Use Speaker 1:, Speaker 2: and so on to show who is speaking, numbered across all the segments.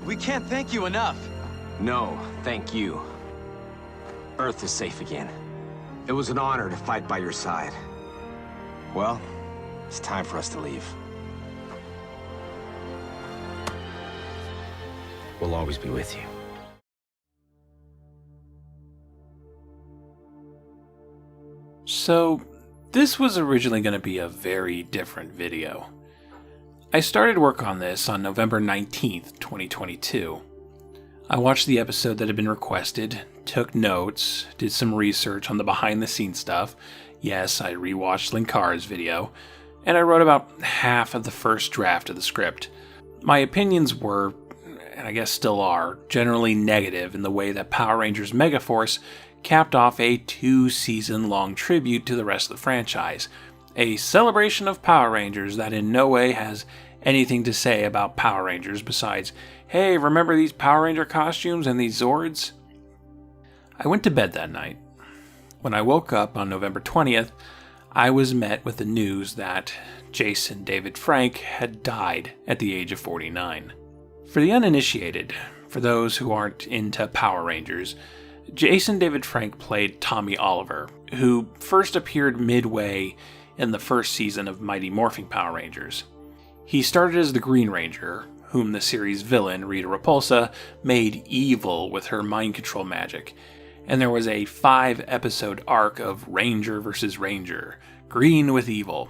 Speaker 1: We can't thank you enough.
Speaker 2: No, thank you. Earth is safe again. It was an honor to fight by your side. Well, it's time for us to leave. We'll always be with you.
Speaker 3: So, this was originally going to be a very different video. I started work on this on November 19th, 2022. I watched the episode that had been requested, took notes, did some research on the behind-the-scenes stuff. Yes, I rewatched Linkar's video, and I wrote about half of the first draft of the script. My opinions were, and I guess still are, generally negative in the way that Power Rangers Megaforce capped off a 2-season-long tribute to the rest of the franchise. A celebration of Power Rangers that in no way has anything to say about Power Rangers besides, hey, remember these Power Ranger costumes and these Zords? I went to bed that night. When I woke up on November 20th, I was met with the news that Jason David Frank had died at the age of 49. For the uninitiated, for those who aren't into Power Rangers, Jason David Frank played Tommy Oliver, who first appeared midway in the first season of Mighty Morphin Power Rangers. He started as the Green Ranger, whom the series villain Rita Repulsa made evil with her mind control magic, and there was a 5-episode arc of Ranger vs. Ranger, Green with Evil.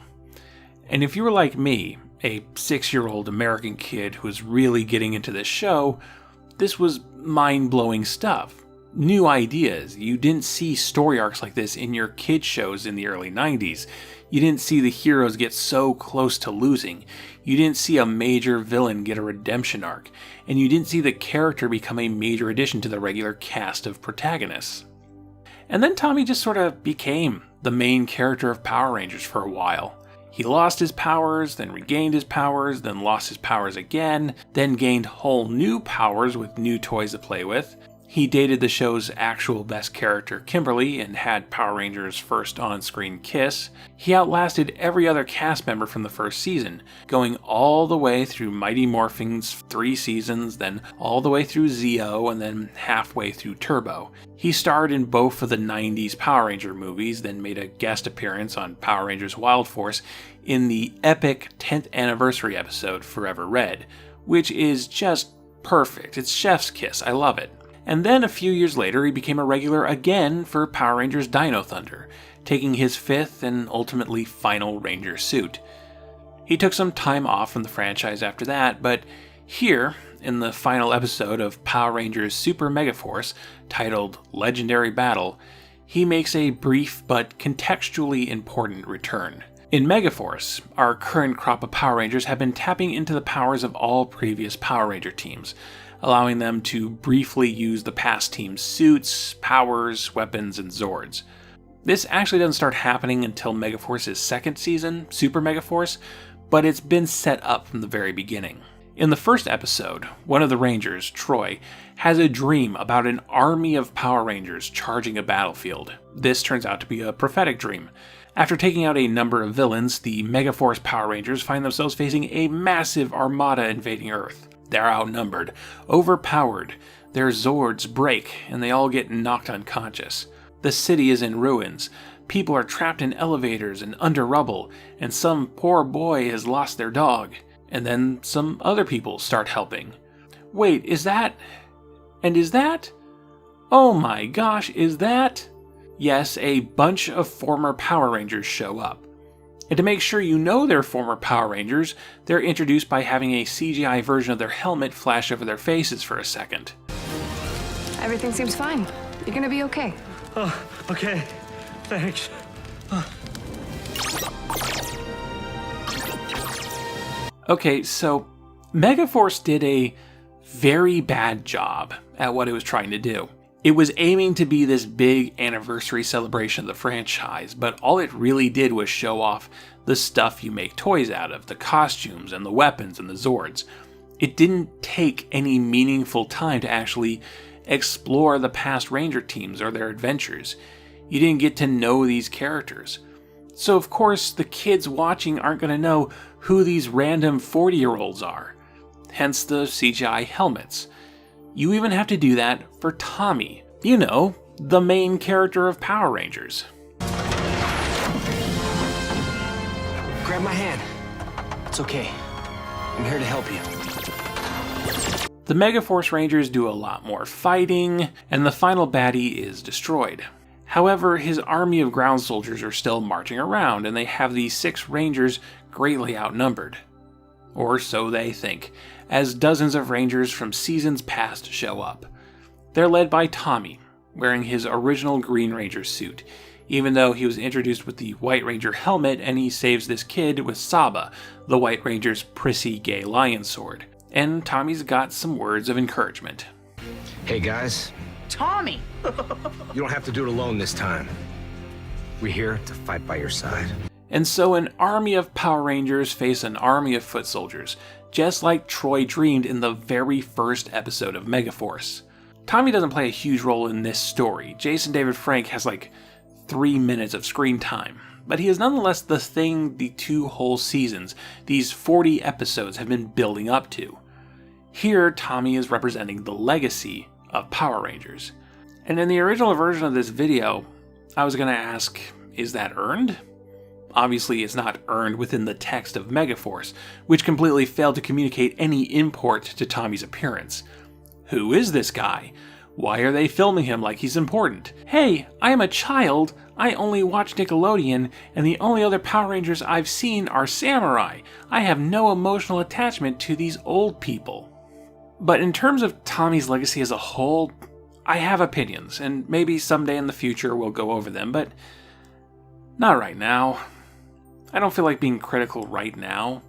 Speaker 3: And if you were like me, a 6-year-old American kid who was really getting into this show, this was mind-blowing stuff. New ideas. You didn't see story arcs like this in your kid shows in the early 90s. You didn't see the heroes get so close to losing. You didn't see a major villain get a redemption arc. And you didn't see the character become a major addition to the regular cast of protagonists. And then Tommy just sort of became the main character of Power Rangers for a while. He lost his powers, then regained his powers, then lost his powers again, then gained whole new powers with new toys to play with. He dated the show's actual best character, Kimberly, and had Power Rangers' first on-screen kiss. He outlasted every other cast member from the first season, going all the way through Mighty Morphin's 3 seasons, then all the way through Zeo, and then halfway through Turbo. He starred in both of the 90s Power Ranger movies, then made a guest appearance on Power Rangers Wild Force in the epic 10th anniversary episode, Forever Red, which is just perfect. It's chef's kiss. I love it. And then a few years later, he became a regular again for Power Rangers Dino Thunder, taking his 5th and ultimately final Ranger suit. He took some time off from the franchise after that, but here, in the final episode of Power Rangers Super Megaforce, titled Legendary Battle, he makes a brief but contextually important return. In Megaforce, our current crop of Power Rangers have been tapping into the powers of all previous Power Ranger teams, allowing them to briefly use the past team's suits, powers, weapons, and Zords. This actually doesn't start happening until Megaforce's 2nd season, Super Megaforce, but it's been set up from the very beginning. In the first episode, one of the Rangers, Troy, has a dream about an army of Power Rangers charging a battlefield. This turns out to be a prophetic dream. After taking out a number of villains, the Megaforce Power Rangers find themselves facing a massive armada invading Earth. They're outnumbered, overpowered, their Zords break, and they all get knocked unconscious. The city is in ruins, people are trapped in elevators and under rubble, and some poor boy has lost their dog. And then some other people start helping. Wait, is that? And is that? Oh my gosh, is that? Yes, a bunch of former Power Rangers show up. And to make sure you know they're former Power Rangers, they're introduced by having a CGI version of their helmet flash over their faces for a second.
Speaker 4: Everything seems fine. You're gonna be okay.
Speaker 1: Oh, okay. Thanks.
Speaker 3: Okay, so Megaforce did a very bad job at what it was trying to do. It was aiming to be this big anniversary celebration of the franchise, but all it really did was show off the stuff you make toys out of, the costumes and the weapons and the Zords. It didn't take any meaningful time to actually explore the past Ranger teams or their adventures. You didn't get to know these characters. So of course, the kids watching aren't going to know who these random 40-year-olds are. hence the CGI helmets. You even have to do that for Tommy. You know, the main character of Power Rangers.
Speaker 2: Grab my hand. It's okay. I'm here to help you.
Speaker 3: The Megaforce Rangers do a lot more fighting, and the final baddie is destroyed. However, his army of ground soldiers are still marching around, and they have the 6 Rangers greatly outnumbered. Or so they think, as dozens of Rangers from seasons past show up. They're led by Tommy, wearing his original Green Ranger suit, even though he was introduced with the White Ranger helmet and he saves this kid with Saba, the White Ranger's prissy gay lion sword. And Tommy's got some words of encouragement.
Speaker 2: Hey guys,
Speaker 5: Tommy!
Speaker 2: you don't have to do it alone this time. We're here to fight by your side.
Speaker 3: And so an army of Power Rangers face an army of foot soldiers, just like Troy dreamed in the very first episode of Megaforce. Tommy doesn't play a huge role in this story. Jason David Frank has like 3 minutes of screen time, but he is nonetheless the thing the 2 whole seasons, these 40 episodes, have been building up to. Here, Tommy is representing the legacy of Power Rangers. And in the original version of this video, I was going to ask, is that earned? Obviously, it's not earned within the text of Megaforce, which completely failed to communicate any import to Tommy's appearance. Who is this guy? Why are they filming him like he's important? Hey, I am a child, I only watch Nickelodeon, and the only other Power Rangers I've seen are samurai. I have no emotional attachment to these old people. But in terms of Tommy's legacy as a whole, I have opinions, and maybe someday in the future we'll go over them, but not right now. I don't feel like being critical right now.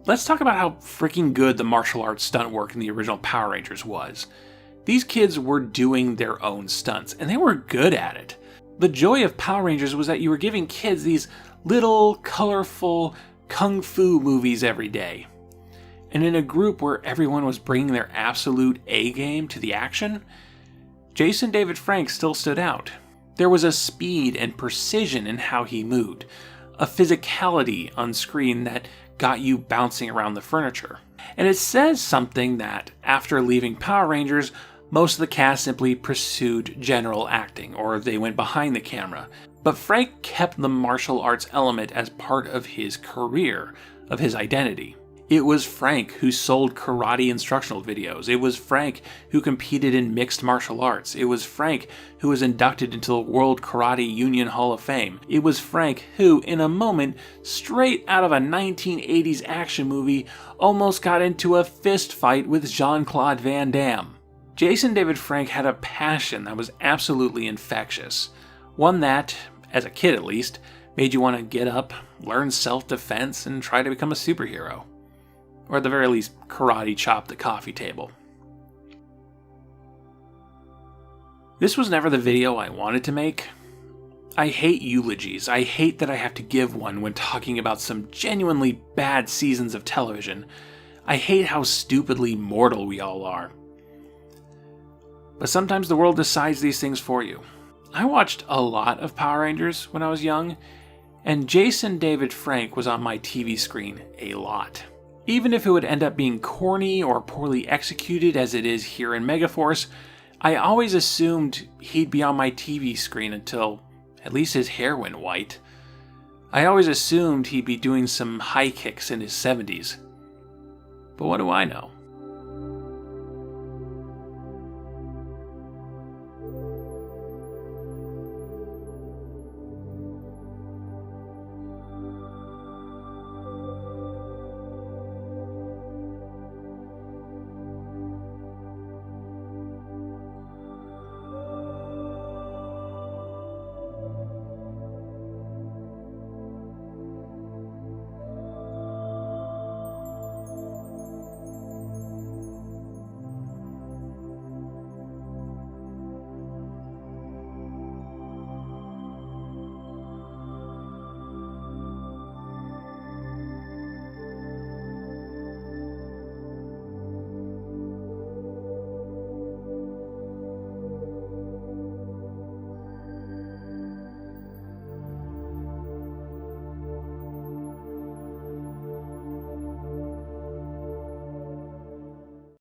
Speaker 3: Let's talk about how freaking good the martial arts stunt work in the original Power Rangers was. These kids were doing their own stunts, and they were good at it. The joy of Power Rangers was that you were giving kids these little, colorful kung fu movies every day. And in a group where everyone was bringing their absolute A-game to the action, Jason David Frank still stood out. There was a speed and precision in how he moved, a physicality on screen that got you bouncing around the furniture. And it says something that, after leaving Power Rangers, most of the cast simply pursued general acting, or they went behind the camera. But Frank kept the martial arts element as part of his career, of his identity. It was Frank who sold karate instructional videos. It was Frank who competed in mixed martial arts. It was Frank who was inducted into the World Karate Union Hall of Fame. It was Frank who, in a moment, straight out of a 1980s action movie, almost got into a fist fight with Jean-Claude Van Damme. Jason David Frank had a passion that was absolutely infectious. One that, as a kid at least, made you want to get up, learn self-defense, and try to become a superhero. Or at the very least, karate chop the coffee table. This was never the video I wanted to make. I hate eulogies. I hate that I have to give one when talking about some genuinely bad seasons of television. I hate how stupidly mortal we all are. But sometimes the world decides these things for you. I watched a lot of Power Rangers when I was young, and Jason David Frank was on my TV screen a lot. Even if it would end up being corny or poorly executed as it is here in Megaforce, I always assumed he'd be on my TV screen until at least his hair went white. I always assumed he'd be doing some high kicks in his 70s. But what do I know?